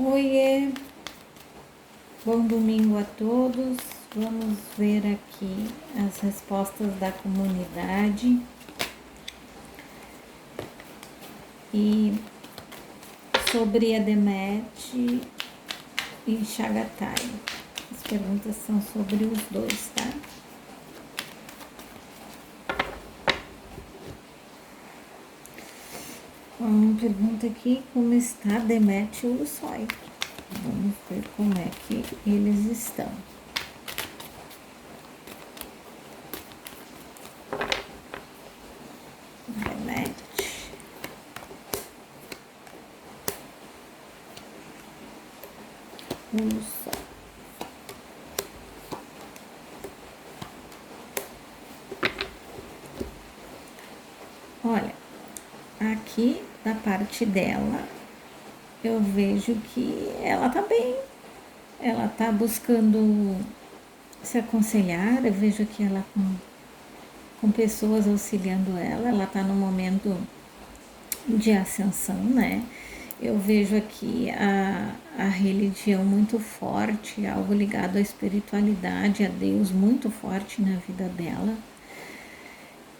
Oiê, bom domingo a todos. Vamos ver aqui as respostas da comunidade e sobre a Demet e Chagatai. As perguntas são sobre os dois, tá? Uma pergunta aqui, como está Demet e o Lussói? Vamos ver como é que eles estão. Demet. O Lussói. Olha, aqui da parte dela, eu vejo que ela tá bem. Ela tá buscando se aconselhar, eu vejo que ela com pessoas auxiliando ela tá num momento de ascensão, né? Eu vejo aqui a religião muito forte, algo ligado à espiritualidade, a Deus muito forte na vida dela.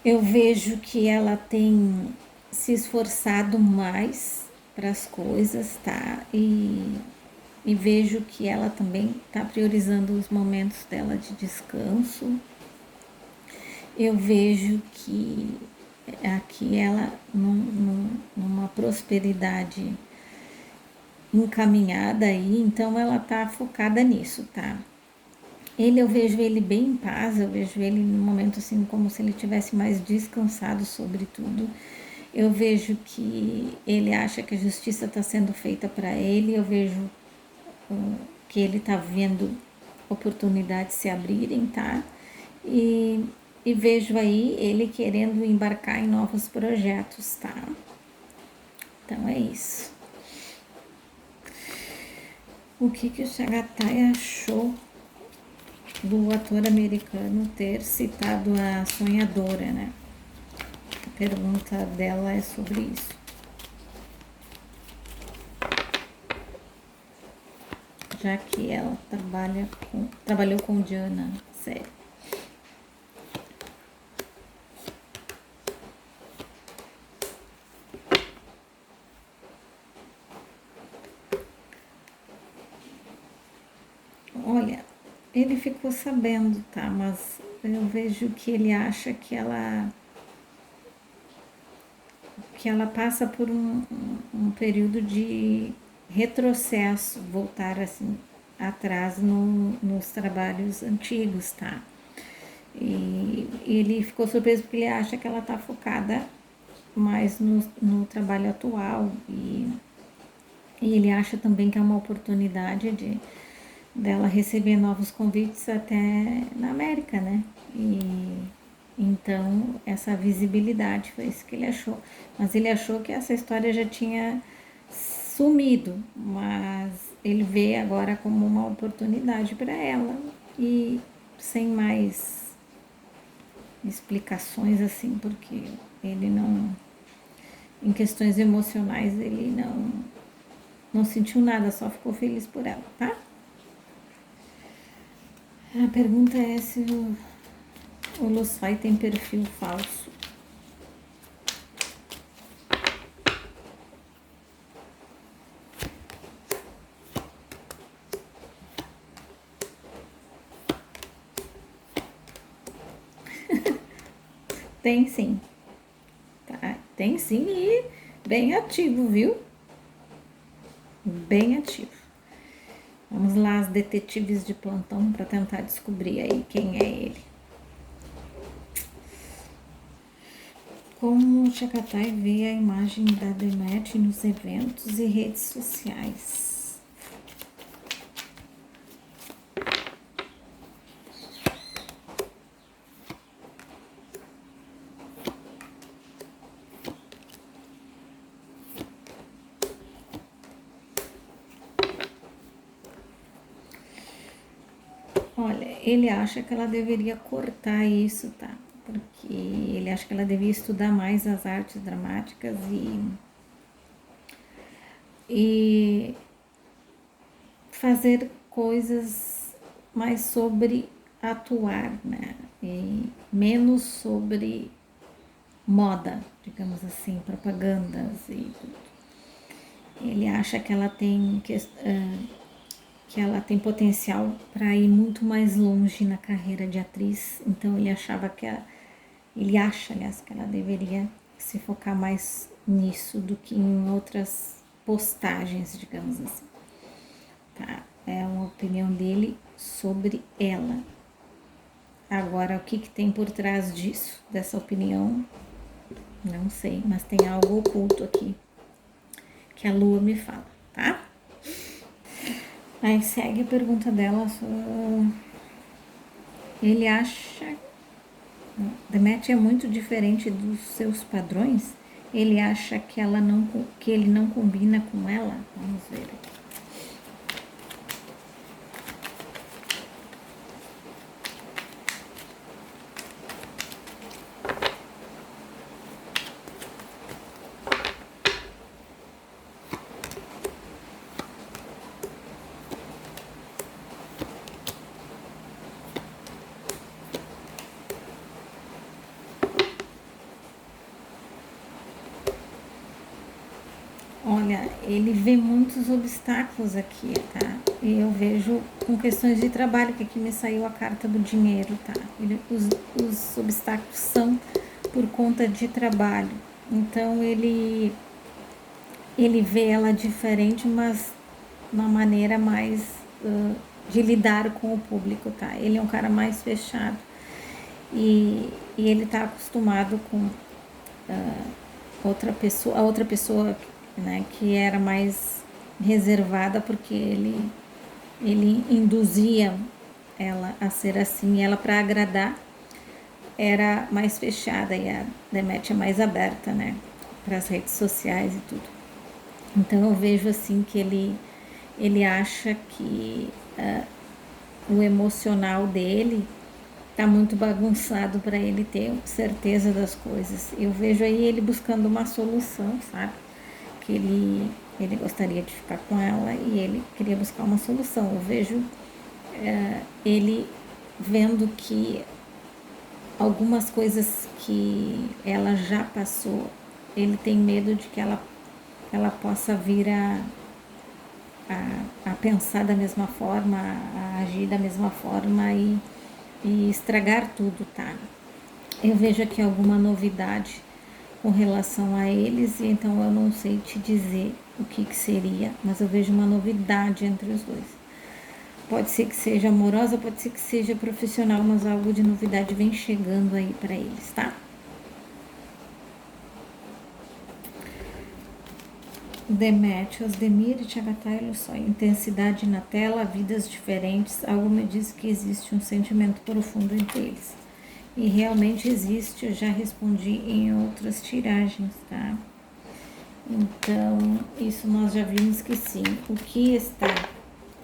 Eu vejo que ela tem se esforçado mais para as coisas, tá? E vejo que ela também está priorizando os momentos dela de descanso. Eu vejo que aqui ela numa prosperidade encaminhada aí, então ela tá focada nisso, tá? Eu vejo ele bem em paz, eu vejo ele num momento assim como se ele tivesse mais descansado sobre tudo. Eu vejo que ele acha que a justiça está sendo feita para ele, eu vejo que ele está vendo oportunidades se abrirem, tá? E vejo aí ele querendo embarcar em novos projetos, tá? Então é isso. O que o Chagatai achou do ator americano ter citado a sonhadora, né? A pergunta dela é sobre isso. Já que ela trabalhou com Diana, sério. Olha, ele ficou sabendo, tá? Mas eu vejo que ele acha que ela passa por um período de retrocesso, voltar assim atrás nos trabalhos antigos, tá? E ele ficou surpreso porque ele acha que ela tá focada mais no trabalho atual e ele acha também que é uma oportunidade dela receber novos convites até na América, né? E então essa visibilidade foi isso que ele achou. Mas ele achou que essa história já tinha sumido, mas ele vê agora como uma oportunidade para ela e sem mais explicações assim, porque ele não, em questões emocionais, ele não sentiu nada, só ficou feliz por ela, tá? A pergunta é se o Lussai tem perfil falso. Tem sim, tá? Tem sim e bem ativo, viu? Bem ativo. Vamos lá, as detetives de plantão, para tentar descobrir aí quem é ele. Como o Chagatai vê a imagem da Demet nos eventos e redes sociais? Olha, ele acha que ela deveria cortar isso, tá? Porque ele acha que ela devia estudar mais as artes dramáticas e fazer coisas mais sobre atuar, né? E menos sobre moda, digamos assim, propagandas e tudo. Ele acha que ela tem que ela tem potencial para ir muito mais longe na carreira de atriz. Então ele achava que ele acha, aliás, que ela deveria se focar mais nisso do que em outras postagens, digamos assim. Tá? É uma opinião dele sobre ela. Agora, o que tem por trás disso, dessa opinião, não sei, mas tem algo oculto aqui que a Lua me fala, tá? Aí segue a pergunta dela. Ele acha. Demet é muito diferente dos seus padrões. Ele acha que que ele não combina com ela. Vamos ver aqui. Olha, ele vê muitos obstáculos aqui, tá? E eu vejo com questões de trabalho, que aqui me saiu a carta do dinheiro, tá? Os obstáculos são por conta de trabalho. Então ele vê ela diferente, mas uma maneira mais de lidar com o público, tá? Ele é um cara mais fechado e ele tá acostumado com a outra pessoa, né, que era mais reservada, porque ele induzia ela a ser assim, ela para agradar era mais fechada e a Demet é mais aberta, né, para as redes sociais e tudo. Então eu vejo assim que ele acha que o emocional dele tá muito bagunçado para ele ter certeza das coisas. Eu vejo aí ele buscando uma solução, sabe? Que ele gostaria de ficar com ela e ele queria buscar uma solução. Eu vejo ele vendo que algumas coisas que ela já passou, ele tem medo de que ela possa vir a pensar da mesma forma, a agir da mesma forma e estragar tudo, tá? Eu vejo aqui alguma novidade com relação a eles, e então eu não sei te dizer o que seria, mas eu vejo uma novidade entre os dois. Pode ser que seja amorosa, pode ser que seja profissional, mas algo de novidade vem chegando aí para eles, tá? Demet, Osdemir e Tchagatai, só intensidade na tela, vidas diferentes, algo me diz que existe um sentimento profundo entre eles. E realmente existe, eu já respondi em outras tiragens, tá? Então, isso nós já vimos que sim. O que está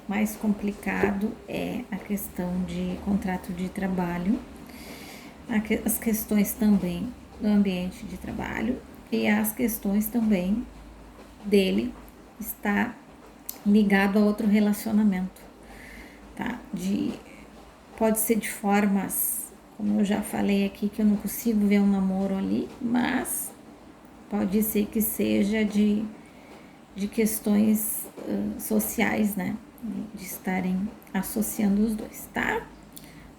mais complicado é a questão de contrato de trabalho, as questões também do ambiente de trabalho e as questões também dele estar ligado a outro relacionamento, tá? Pode ser de formas, como eu já falei aqui, que eu não consigo ver um namoro ali, mas pode ser que seja de questões sociais, né? De estarem associando os dois, tá?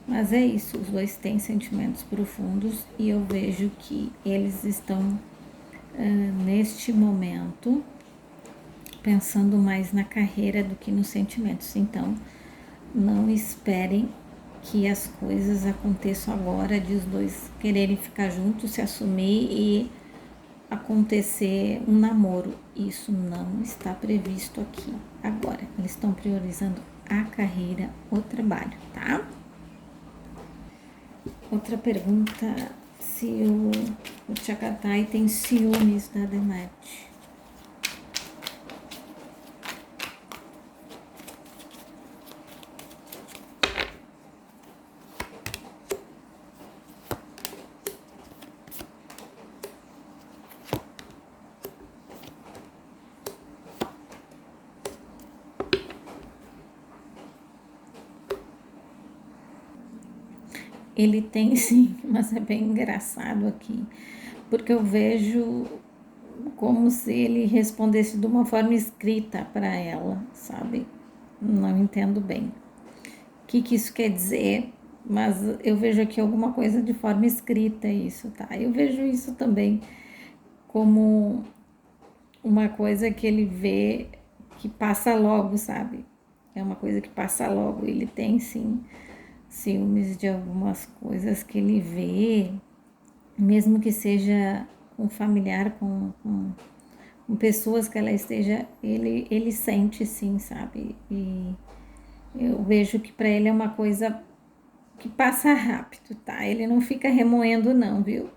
Mas é isso, os dois têm sentimentos profundos e eu vejo que eles estão neste momento pensando mais na carreira do que nos sentimentos. Então, não esperem que as coisas aconteçam agora, de os dois quererem ficar juntos, se assumir e acontecer um namoro. Isso não está previsto aqui agora. Eles estão priorizando a carreira, o trabalho, tá? Outra pergunta, se o Tchagatai tem ciúmes da Demet. ele tem sim, mas é bem engraçado aqui, porque eu vejo como se ele respondesse de uma forma escrita para ela, sabe? Não entendo bem o que isso quer dizer, mas eu vejo aqui alguma coisa de forma escrita isso, tá? Eu vejo isso também como uma coisa que ele vê que passa logo, sabe? É uma coisa que passa logo. Ele tem sim ciúmes de algumas coisas que ele vê, mesmo que seja um familiar, com pessoas que ela esteja, ele sente sim, sabe? E eu vejo que para ele é uma coisa que passa rápido, tá? Ele não fica remoendo, não, viu?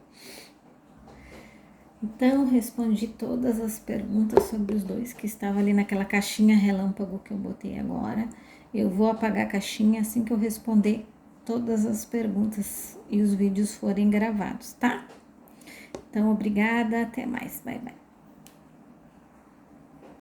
Então, respondi todas as perguntas sobre os dois que estavam ali naquela caixinha relâmpago que eu botei agora. Eu vou apagar a caixinha assim que eu responder todas as perguntas e os vídeos forem gravados, tá? Então, obrigada, até mais, bye bye.